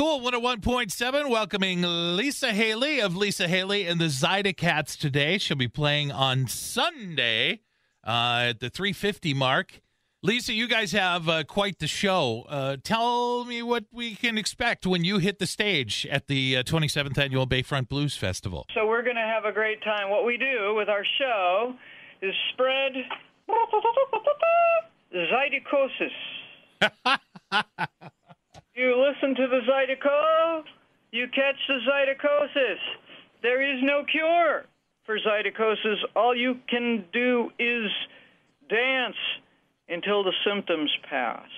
KOOL 101.7, welcoming Lisa Haley of Lisa Haley and the Zydacats today. She'll be playing on Sunday at the 3:50 mark. Lisa, you guys have quite the show. Tell me what we can expect when you hit the stage at the 27th Annual Bayfront Blues Festival. So we're going to have a great time. What we do with our show is spread zydecosis. You listen to the zydeco, you catch the zydecosis. There is no cure for zydecosis. All you can do is dance until the symptoms pass.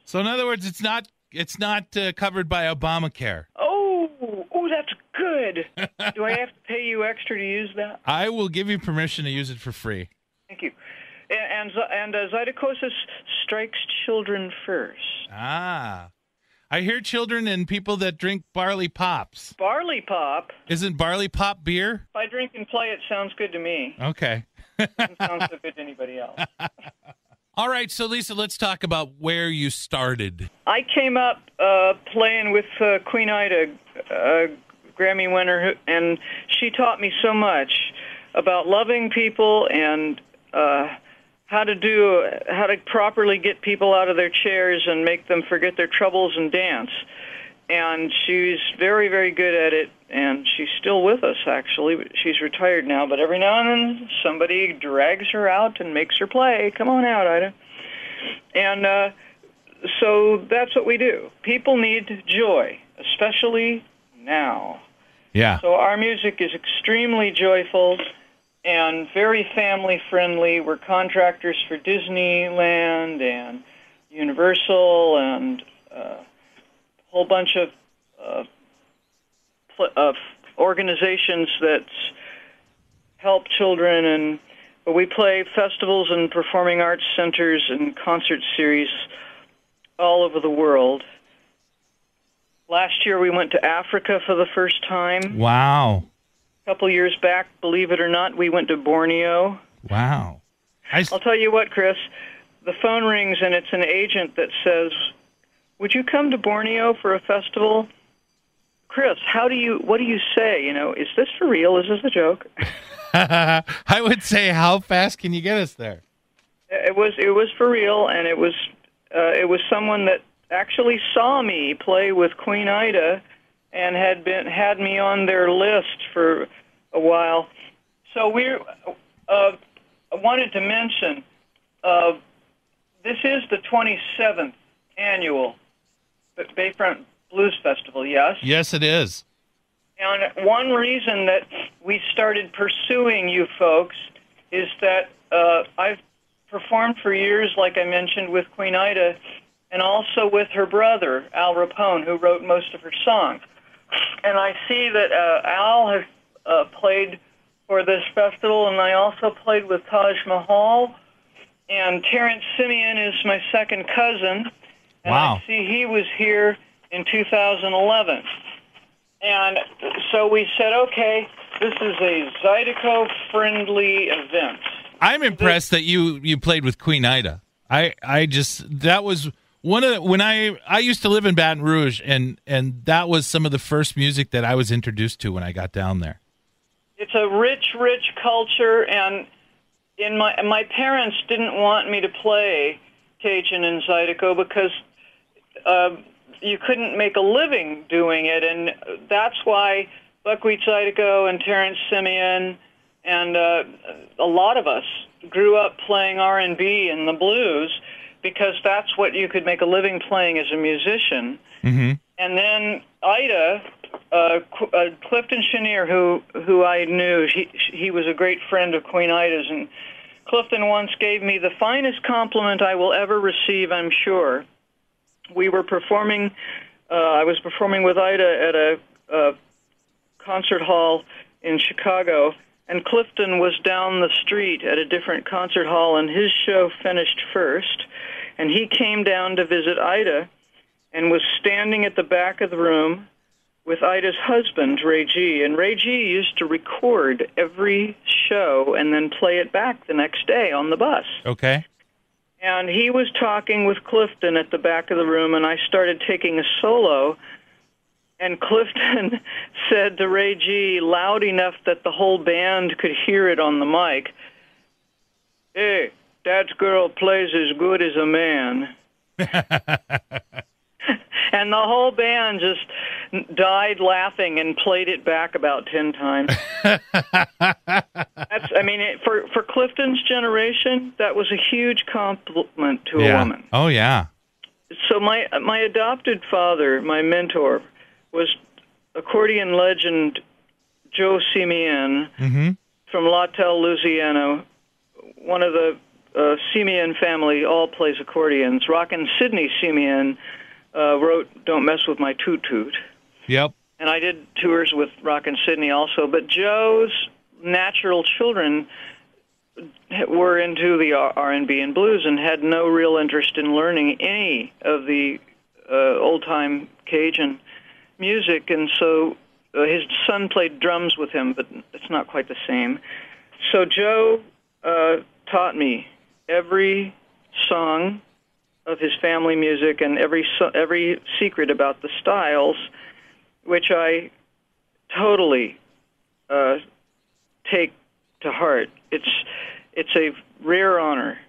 So in other words, it's not covered by Obamacare. Oh, that's good. Do I have to pay you extra to use that? I will give you permission to use it for free. Thank you. And zydecosis strikes children first. Ah. I hear children and people that drink barley pops. Barley pop? Isn't barley pop beer? If I drink and play, it sounds good to me. Okay. Doesn't sound so good to anybody else. All right, so Lisa, let's talk about where you started. I came up playing with Queen Ida, Grammy winner, and she taught me so much about loving people and how to properly get people out of their chairs and make them forget their troubles and dance. And she's very, very good at it, and she's still with us, actually. She's retired now, but every now and then somebody drags her out and makes her play. Come on out, Ida. And so that's what we do. People need joy, especially now. Yeah. So our music is extremely joyful and very family-friendly. We're contractors for Disneyland and Universal and a whole bunch of organizations that help children. But we play festivals and performing arts centers and concert series all over the world. Last year we went to Africa for the first time. Wow. A couple years back, believe it or not, we went to Borneo. Wow. I'll tell you what, Chris, the phone rings and it's an agent that says, would you come to Borneo for a festival? Chris, what do you say? Is this for real? Is this a joke? I would say, how fast can you get us there? It was for real, and it was someone that actually saw me play with Queen Ida and had me on their list for a while. So I wanted to mention this is the 27th annual Bayfront Blues Festival. Yes. Yes, it is. And one reason that we started pursuing you folks is that I've performed for years, like I mentioned, with Queen Ida, and also with her brother, Al Rapone, who wrote most of her songs. And I see that Al has played for this festival, and I also played with Taj Mahal. And Terrence Simeon is my second cousin. And wow. I see he was here in 2011. And so we said, okay, this is a Zydeco-friendly event. I'm impressed that you played with Queen Ida. That was one of when I used to live in Baton Rouge, and that was some of the first music that I was introduced to when I got down there. It's a rich, rich culture, and my parents didn't want me to play Cajun and Zydeco because you couldn't make a living doing it, and that's why Buckwheat Zydeco and Terrence Simeon and a lot of us grew up playing R&B and the blues because that's what you could make a living playing as a musician. Mm-hmm. And then Ida, Clifton Chenier, who I knew, he was a great friend of Queen Ida's, and Clifton once gave me the finest compliment I will ever receive, I'm sure. We were performing, I was performing with Ida at a concert hall in Chicago, and Clifton was down the street at a different concert hall, and his show finished first, and he came down to visit Ida and was standing at the back of the room with Ida's husband, Ray G. And Ray G used to record every show and then play it back the next day on the bus. Okay. And he was talking with Clifton at the back of the room, and I started taking a solo And Clifton said to Ray G, loud enough that the whole band could hear it on the mic, "Hey, that girl plays as good as a man." And the whole band just died laughing and played it back about 10 times. For Clifton's generation, that was a huge compliment to a woman. Oh, yeah. So my adopted father, my mentor, was accordion legend Joe Simeon from Lawtell, Louisiana. One of the Simeon family all plays accordions. Rockin' Sidney Simeon wrote "Don't Mess with My Toot Toot." Yep. And I did tours with Rockin' Sidney also. But Joe's natural children were into the R&B and blues and had no real interest in learning any of the old-time Cajun music. And so his son played drums with him, but it's not quite the same. So Joe taught me every song of his family music and every secret about the styles, which I totally take to heart. It's a rare honor.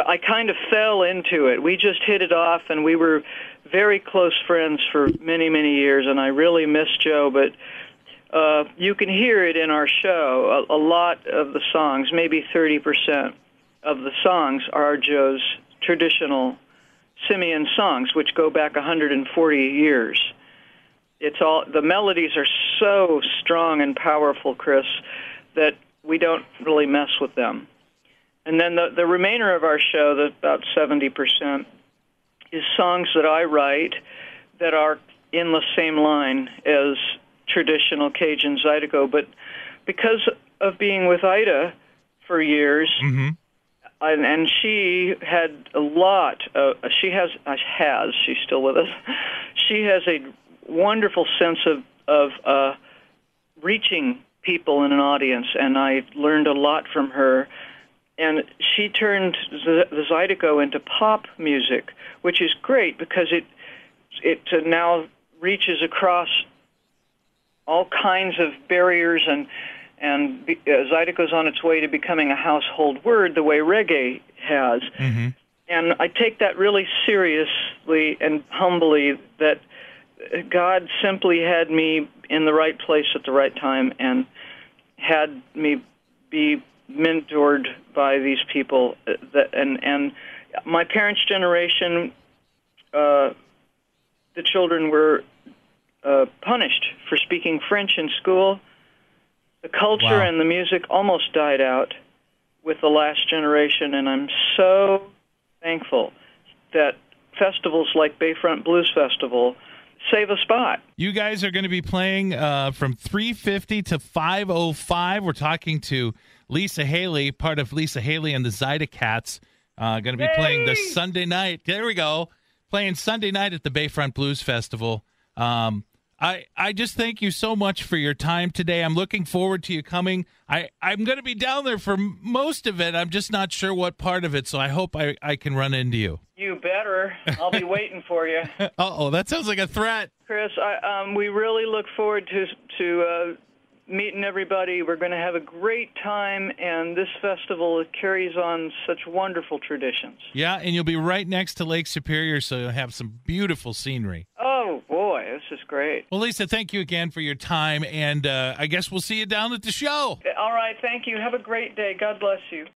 I kind of fell into it. We just hit it off, and we were very close friends for many, many years, and I really miss Joe, but you can hear it in our show. A lot of the songs, maybe 30% of the songs, are Joe's traditional Simeon songs, which go back 140 years. The melodies are so strong and powerful, Chris, that we don't really mess with them. And then the remainder of our show, about 70%, is songs that I write that are in the same line as traditional Cajun Zydeco. But because of being with Ida for years, and she had a lot she's still with us, she has a wonderful sense of reaching people in an audience, and I learned a lot from her. And she turned the Zydeco into pop music, which is great because it now reaches across all kinds of barriers, and Zydeco's on its way to becoming a household word the way reggae has. And I take that really seriously and humbly, that God simply had me in the right place at the right time and had me be mentored by these people. And my parents' generation, the children were punished for speaking French in school. The culture and the music almost died out with the last generation, and I'm so thankful that festivals like Bayfront Blues Festival save a spot. You guys are going to be playing from 3:50 to 5:05. We're talking to Lisa Haley, part of Lisa Haley and the Zydeco. Going to be playing the Sunday night. There we go. Playing Sunday night at the Bayfront Blues Festival. I just thank you so much for your time today. I'm looking forward to you coming. I'm going to be down there for most of it. I'm just not sure what part of it, so I hope I can run into you. You better. I'll be waiting for you. Uh-oh, that sounds like a threat. Chris, we really look forward to meeting everybody. We're going to have a great time, and this festival carries on such wonderful traditions. Yeah, and you'll be right next to Lake Superior, so you'll have some beautiful scenery. Oh, boy, this is great. Well, Lisa, thank you again for your time, and I guess we'll see you down at the show. All right, thank you. Have a great day. God bless you.